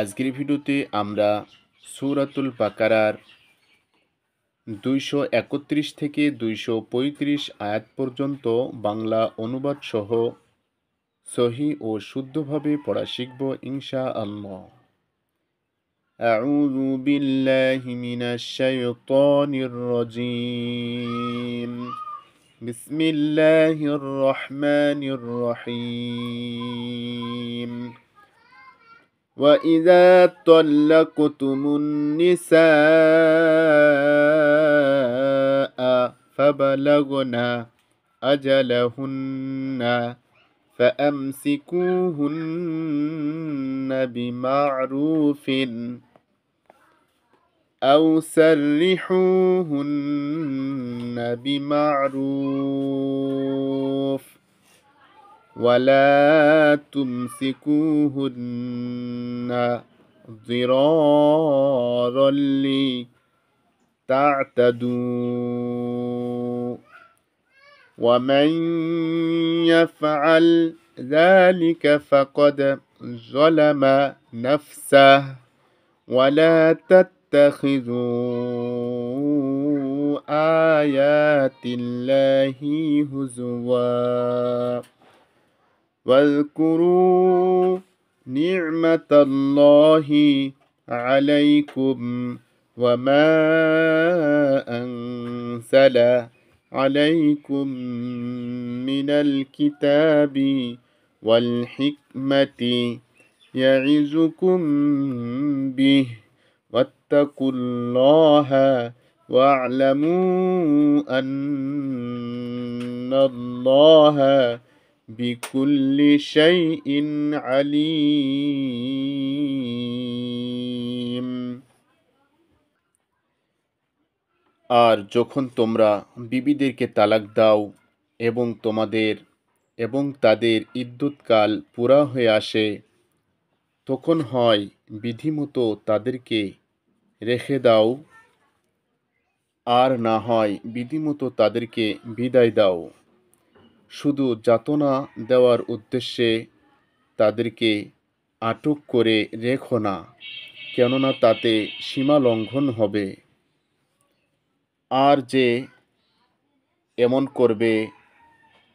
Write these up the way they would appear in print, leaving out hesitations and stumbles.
আজকের ভিডিওতে আমরা সূরাতুল বাকারার ২৩১ থেকে ২৩৫ আয়াত পর্যন্ত বাংলা অনুবাদ সহ সহিহ ও শুদ্ধভাবে পড়া শিখব ইনশাআল্লাহ। আউযু বিল্লাহি মিনাশ শাইতানির রাজীম। বিসমিল্লাহির রহমানির রহিম। وَإِذَا طَلَّقْتُمُ النِّسَاءَ فَبَلَغْنَ أَجَلَهُنَّ فَأَمْسِكُوهُنَّ بِمَعْرُوفٍ أَوْ سَرِّحُوهُنَّ بِمَعْرُوفٍ ولا تمسكوهن ضرارا لتعتدوا ومن يفعل ذلك فقد ظلم نفسه ولا تتخذوا آيات الله هزوا واذكروا نعمة الله عليكم وما أنزل عليكم من الكتاب والحكمة يعظكم به واتقوا الله واعلموا أن الله বিকুল্লি শাইইন আলীম। আর যখন তোমরা বিবিদেরকে তালাক দাও এবং তাদের ইদ্যুৎকাল পুরা হয়ে আসে, তখন হয় বিধিমতো তাদেরকে রেখে দাও, আর না হয় বিধিমতো তাদেরকে বিদায় দাও। শুধু যাতনা দেওয়ার উদ্দেশ্যে তাদেরকে আটক করে রেখো না, কেননা তাতে সীমা লঙ্ঘন হবে। আর যে এমন করবে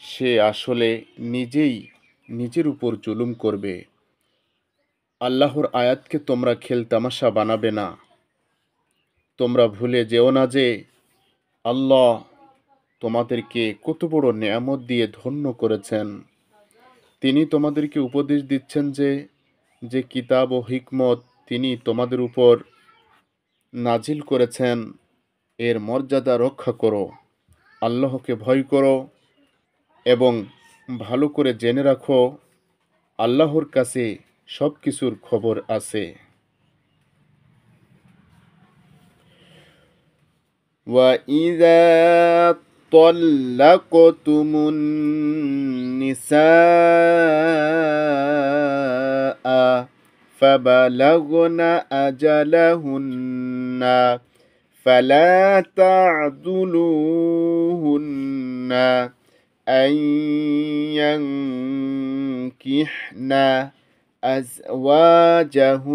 সে আসলে নিজেই নিজের উপর জুলুম করবে। আল্লাহর আয়াতকে তোমরা খেলতামাশা বানাবে না। তোমরা ভুলে যেও না যে আল্লাহ তোমাদেরকে কত বড় নেয়ামত দিয়ে ধন্য করেছেন। তিনি তোমাদেরকে উপদেশ দিচ্ছেন যে কিতাব ও হিকমত তিনি তোমাদের উপর নাজিল করেছেন, এর মর্যাদা রক্ষা করো, আল্লাহকে ভয় করো এবং ভালো করে জেনে রাখো আল্লাহর কাছে সব কিছুর খবর আছে। وَإِذَا طَلَّقْتُمُ النِّسَاءَ فَبَلَغْنَ أَجَلَهُنَّ فَلَا تَعْضُلُوهُنَّ أَن يَنكِحْنَ أَزْوَاجَهُنَّ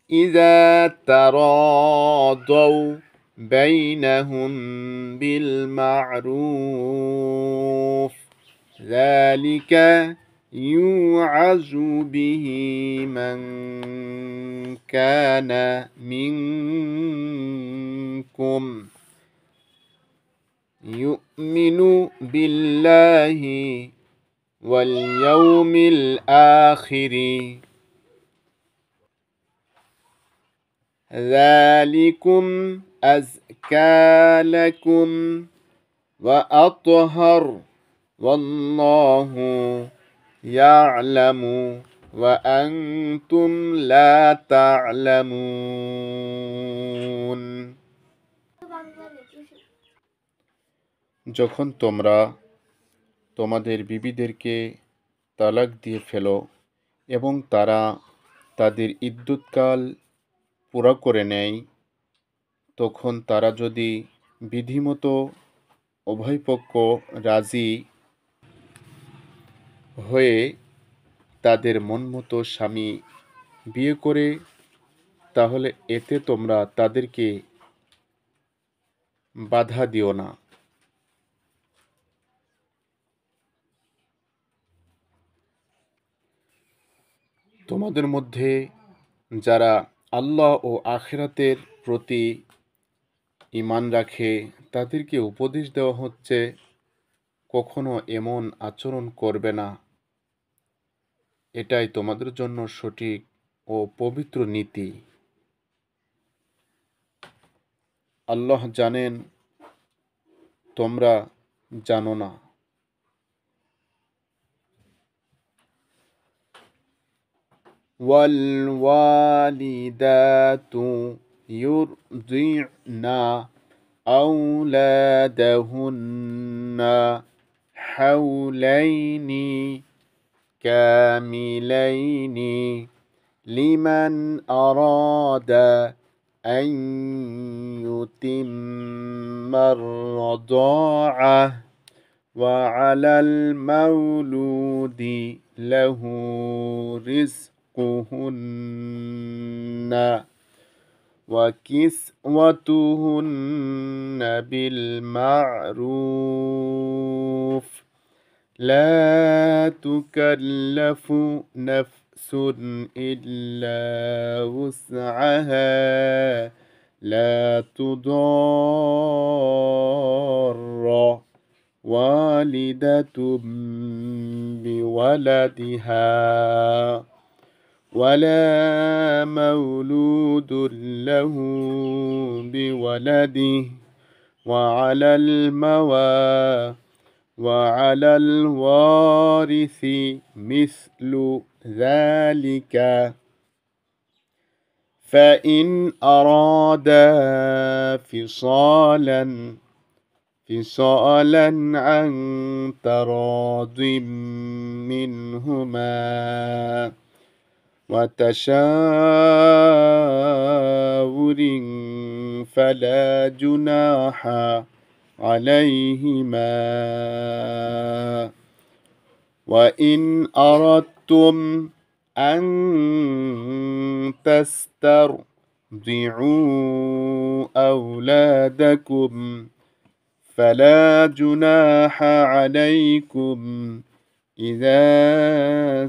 إِذَا تَرَاضَوْا بَيْنَهُم بِالْمَعْرُوفِ ذَلِكَ يُوعَظُ بِهِ مَن كَانَ مِنكُمْ يُؤْمِنُ بِاللَّهِ وَالْيَوْمِ الْآخِرِ ذَلِكُمْ أَزْكَى لَكُمْ وَأَطْهَرُ وَاللَّهُ يَعْلَمُ وَأَنْتُمْ لَا تَعْلَمُونَ। যখন তোমরা তোমাদের বিবিদেরকে তালাক দিয়ে ফেলো এবং তারা তাদের ইদ্যুৎকাল পুরা করে নেয়, তখন তারা যদি বিধিমতো উভয় পক্ষ রাজি হয়ে তাদের মন মতো স্বামী বিয়ে করে, তাহলে এতে তোমরা তাদেরকে বাধা দিও না। তোমাদের মধ্যে যারা আল্লাহ ও আখিরাতের প্রতি ঈমান রাখে তাদেরকে উপদেশ দেওয়া হচ্ছে কখনো এমন আচরণ করবে না। এটাই তোমাদের জন্য সঠিক ও পবিত্র নীতি। আল্লাহ জানেন, তোমরা জানো না। والوالدات يرضعن أولادهن حولين كاملين لمن أراد أن يتم الرضاعة وعلى المولود له رزقهن وكسوتهن بالمعروف لا تكلف نفس إلا وسعها لا تضار والدة بولدها ولا مولود له بولده وعلى الوارث مثل ذلك فإن أرادا فصالا عن تراض منهما وتشاور فلا جناح عليهما وإن أردتم أن تسترضعوا أولادكم فلا جناح عليكم إذا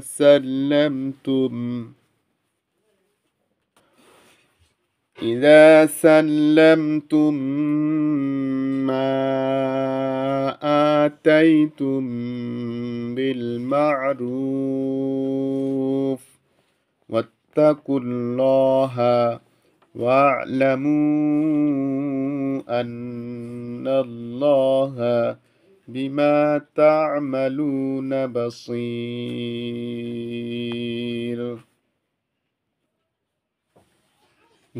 سلمتم ما آتيتم بالمعروف واتقوا الله واعلموا أن الله بما تعملون بصير।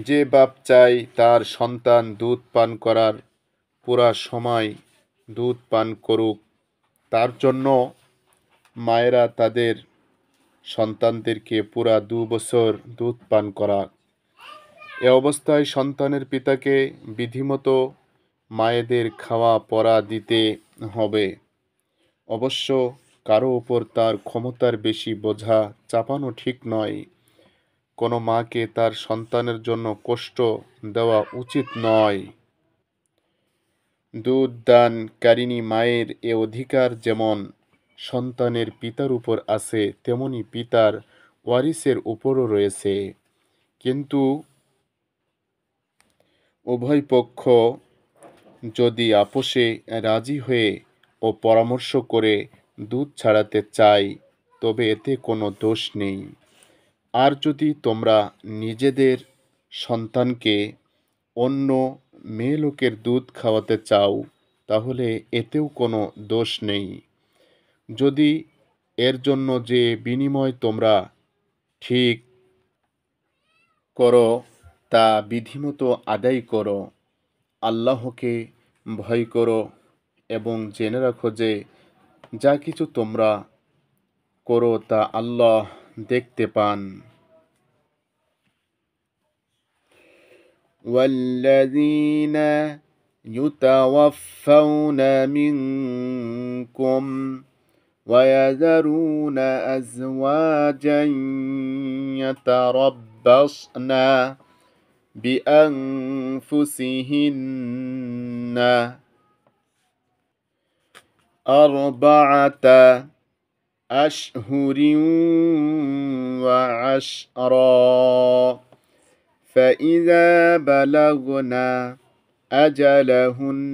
যে বাপ চায় তার সন্তান দুধ পান করার পুরা সময় দুধ পান করুক, তার জন্য মায়েরা তাদের সন্তানদেরকে পুরা 2 বছর দুধ পান করাক। এ অবস্থায় সন্তানের পিতাকে বিধিমতো মায়েদের খাওয়া পরা দিতে হবে। অবশ্য কারো উপর তার ক্ষমতার বেশি বোঝা চাপানো ঠিক নয়। কোনো মাকে তার সন্তানের জন্য কষ্ট দেওয়া উচিত নয়। দুধ দানকারিণী মায়ের এ অধিকার যেমন সন্তানের পিতার উপর আছে, তেমনি পিতার ওয়ারিসের উপরও রয়েছে। কিন্তু উভয় পক্ষ যদি আপোষে রাজি হয়ে ও পরামর্শ করে দুধ ছাড়াতে চায়, তবে এতে কোনো দোষ নেই। আর যদি তোমরা নিজেদের সন্তানকে অন্য মেয়ে লোকের দুধ খাওয়াতে চাও, তাহলে এতেও কোনো দোষ নেই, যদি এর জন্য যে বিনিময় তোমরা ঠিক করো তা বিধিমতো আদায় করো। আল্লাহকে ভয় করো এবং জেনে রাখো যে যা কিছু তোমরা করো তা আল্লাহ দেখতে পান। والذين يتوفون منكم ويذرون أزواجا يتربصن بأنفسهن أربعة أشهر وعشرا فإذا بلغن أجلهن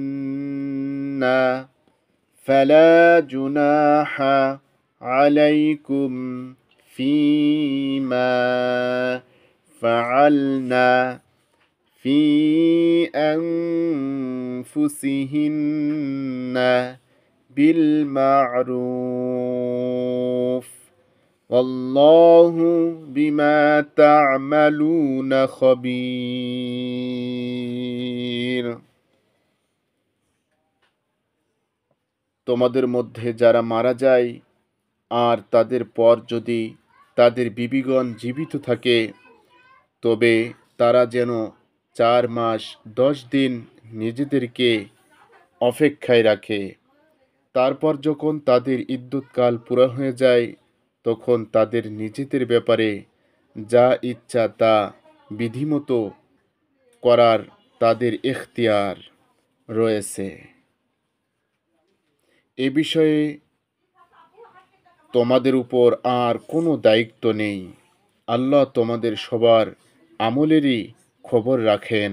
فلا جناح عليكم فيما فعلن في أنفسهن بالمعروف والله بما تعملون خبير। তোমাদের মধ্যে যারা মারা যায় আর তাদের পর যদি তাদের বিবিগণ জীবিত থাকে, তবে তারা যেন 4 মাস 10 দিন নিজেদেরকে অপেক্ষায় রাখে। তারপর যখন তাদের ইদ্যুৎকাল পুরা হয়ে যায়, তখন তাদের নিজেদের ব্যাপারে যা ইচ্ছা তা বিধিমতো করার তাদের এখতিয়ার রয়েছে। এ বিষয়ে তোমাদের উপর আর কোনো দায়িত্ব নেই। আল্লাহ তোমাদের সবার আমলেরই খবর রাখেন।